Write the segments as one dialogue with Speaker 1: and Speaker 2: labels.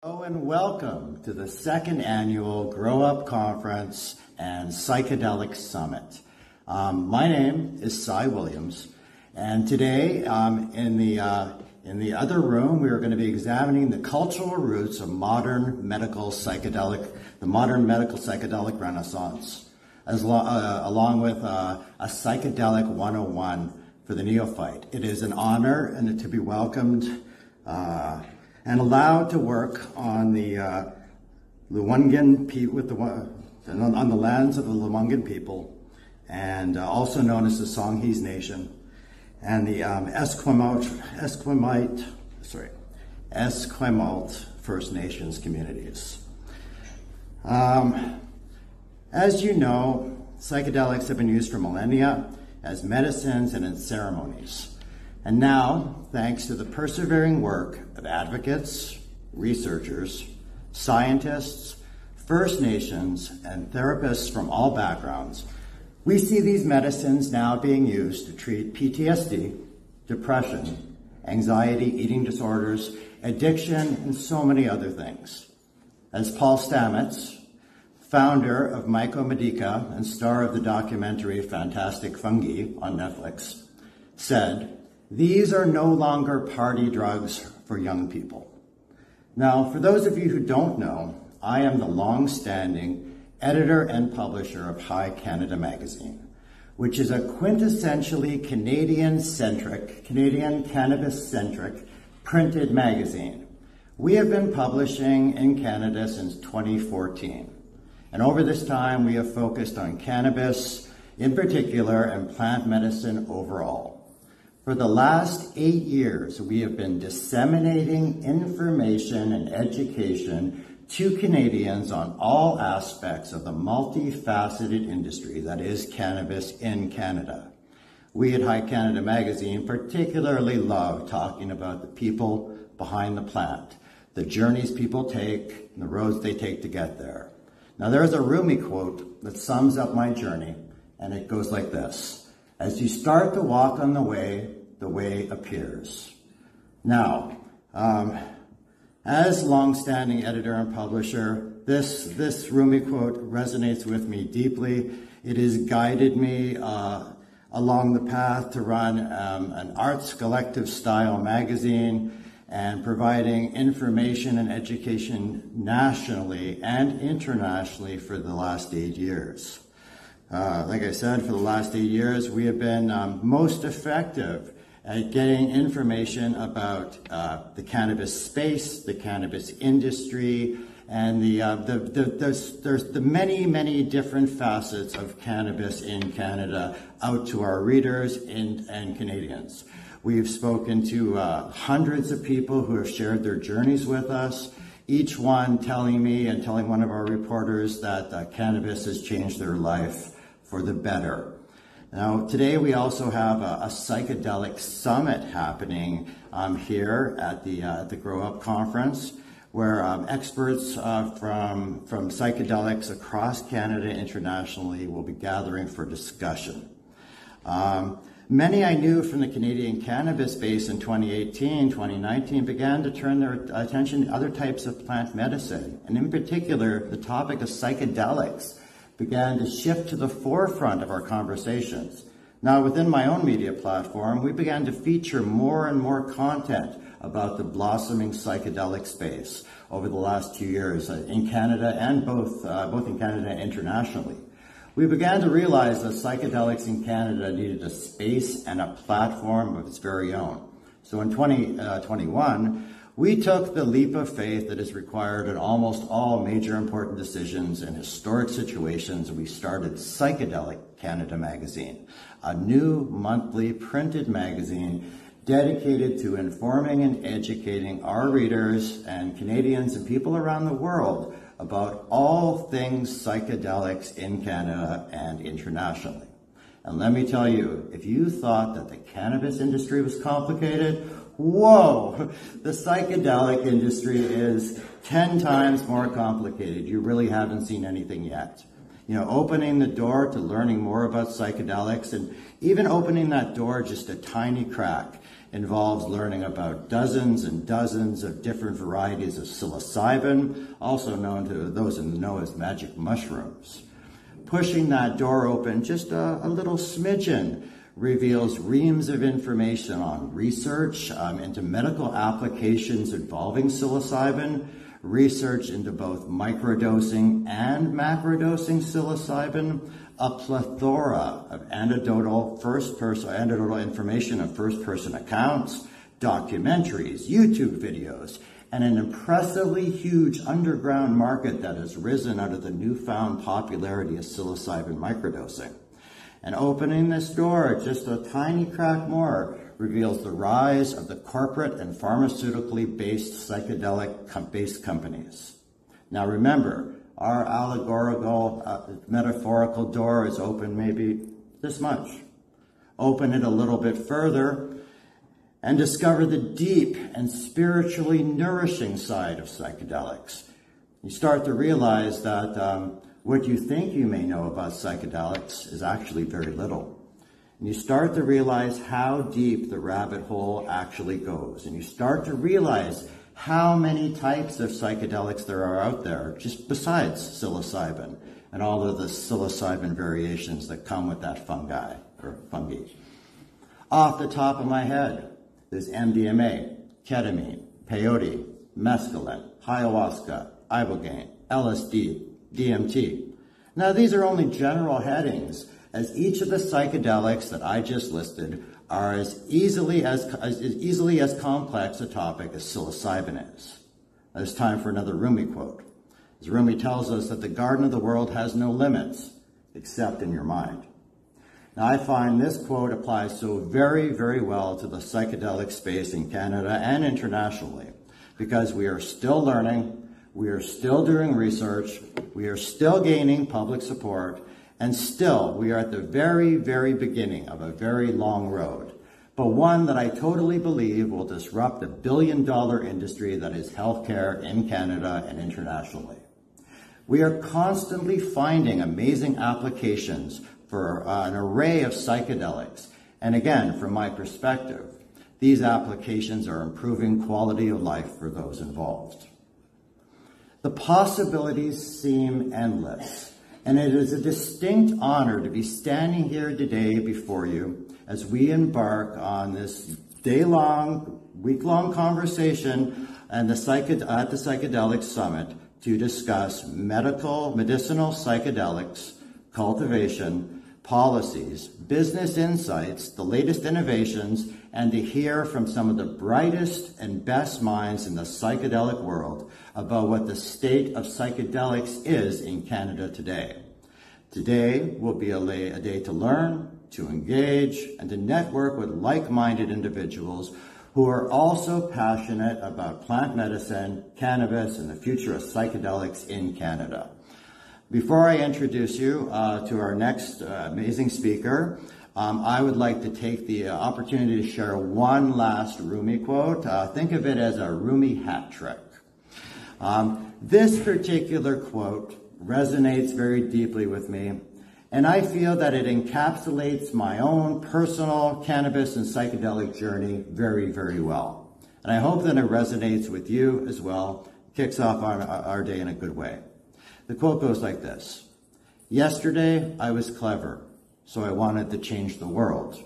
Speaker 1: Hello and welcome to the second annual Growup Conference and Psychedelic Summit. My name is Cy Williams, and today in the other room we are going to be examining the cultural roots of the modern medical psychedelic renaissance, along with a psychedelic 101 for the neophyte. It is an honor and to be welcomed and allowed to work on the Luwungan on the lands of the Luwungan people, and also known as the Songhees Nation, and the Esquimalt First Nations communities. As you know, psychedelics have been used for millennia as medicines and in ceremonies. And now, thanks to the persevering work of advocates, researchers, scientists, First Nations, and therapists from all backgrounds, we see these medicines now being used to treat PTSD, depression, anxiety, eating disorders, addiction, and so many other things. As Paul Stamets, founder of Mycomedica and star of the documentary Fantastic Fungi on Netflix, said, "These are no longer party drugs for young people." Now, for those of you who don't know, I am the long-standing editor and publisher of High Canada magazine, which is a quintessentially Canadian cannabis-centric printed magazine. We have been publishing in Canada since 2014. And over this time, we have focused on cannabis in particular and plant medicine overall. For the last 8 years, we have been disseminating information and education to Canadians on all aspects of the multifaceted industry that is cannabis in Canada. We at High Canada Magazine particularly love talking about the people behind the plant, the journeys people take, and the roads they take to get there. Now, there's a Rumi quote that sums up my journey, and it goes like this: "As you start to walk on the way appears." Now, as long-standing editor and publisher, this Rumi quote resonates with me deeply. It has guided me along the path to run an arts collective style magazine and providing information and education nationally and internationally for the last 8 years. Like I said, for the last 8 years, we have been most effective at getting information about the cannabis space, the cannabis industry, and there's the many different facets of cannabis in Canada out to our readers and Canadians. We've spoken to hundreds of people who have shared their journeys with us, each one telling me and telling one of our reporters that cannabis has changed their life for the better. Now, today we also have a psychedelic summit happening here at the Growup Conference, where experts from psychedelics across Canada internationally will be gathering for discussion. Many I knew from the Canadian cannabis space in 2018, 2019 began to turn their attention to other types of plant medicine, and in particular, the topic of psychedelics began to shift to the forefront of our conversations. Now, within my own media platform, we began to feature more and more content about the blossoming psychedelic space over the last 2 years in Canada and both in Canada and internationally. We began to realize that psychedelics in Canada needed a space and a platform of its very own. So in 2021, we took the leap of faith that is required in almost all major important decisions and historic situations. We started Psychedelic Canada Magazine, a new monthly printed magazine dedicated to informing and educating our readers and Canadians and people around the world about all things psychedelics in Canada and internationally. And let me tell you, if you thought that the cannabis industry was complicated, whoa, the psychedelic industry is 10 times more complicated. You really haven't seen anything yet. You know, opening the door to learning more about psychedelics, and even opening that door just a tiny crack, involves learning about dozens and dozens of different varieties of psilocybin, also known to those in the know as magic mushrooms. Pushing that door open just a little smidgen reveals reams of information on research into medical applications involving psilocybin, research into both microdosing and macrodosing psilocybin, a plethora of anecdotal information of first-person accounts, documentaries, YouTube videos, and an impressively huge underground market that has risen out of the newfound popularity of psilocybin microdosing. And opening this door just a tiny crack more reveals the rise of the corporate and pharmaceutically based psychedelic-based companies. Now remember, our allegorical, metaphorical door is open maybe this much. Open it a little bit further and discover the deep and spiritually nourishing side of psychedelics. You start to realize that what you think you may know about psychedelics is actually very little. And you start to realize how deep the rabbit hole actually goes. And you start to realize how many types of psychedelics there are out there, just besides psilocybin and all of the psilocybin variations that come with that fungi. Off the top of my head, there's MDMA, ketamine, peyote, mescaline, ayahuasca, ibogaine, LSD, DMT. Now, these are only general headings, as each of the psychedelics that I just listed are as easily as complex a topic as psilocybin is. Now, it's time for another Rumi quote. As Rumi tells us that the garden of the world has no limits, except in your mind. Now, I find this quote applies so very, very well to the psychedelic space in Canada and internationally, because we are still learning, we are still doing research, we are still gaining public support, and still we are at the very, very beginning of a very long road, but one that I totally believe will disrupt the billion-dollar industry that is healthcare in Canada and internationally. We are constantly finding amazing applications for an array of psychedelics, and again, from my perspective, these applications are improving quality of life for those involved. The possibilities seem endless, and it is a distinct honor to be standing here today before you as we embark on this day-long, week-long conversation at the Psychedelic Summit to discuss medicinal psychedelics, cultivation, policies, business insights, the latest innovations, and to hear from some of the brightest and best minds in the psychedelic world about what the state of psychedelics is in Canada today. Today will be a day to learn, to engage, and to network with like-minded individuals who are also passionate about plant medicine, cannabis, and the future of psychedelics in Canada. Before I introduce you to our next amazing speaker, I would like to take the opportunity to share one last Rumi quote. Think of it as a Rumi hat trick. This particular quote resonates very deeply with me, and I feel that it encapsulates my own personal cannabis and psychedelic journey very, very well. And I hope that it resonates with you as well, kicks off our day in a good way. The quote goes like this: "Yesterday I was clever, so I wanted to change the world.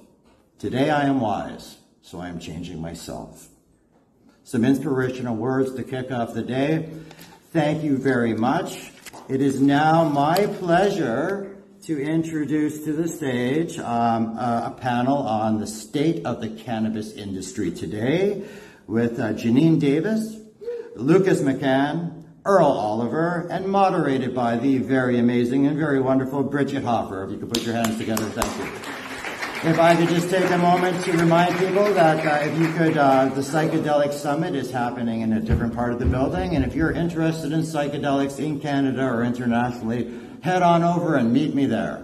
Speaker 1: Today I am wise, so I am changing myself." Some inspirational words to kick off the day. Thank you very much. It is now my pleasure to introduce to the stage a panel on the state of the cannabis industry today with Janine Davis, Lucas McCann, Earl Oliver, and moderated by the very amazing and very wonderful Bridget Hoffer. If you could put your hands together, thank you. If I could just take a moment to remind people that if you could, the Psychedelic Summit is happening in a different part of the building, and if you're interested in psychedelics in Canada or internationally, head on over and meet me there.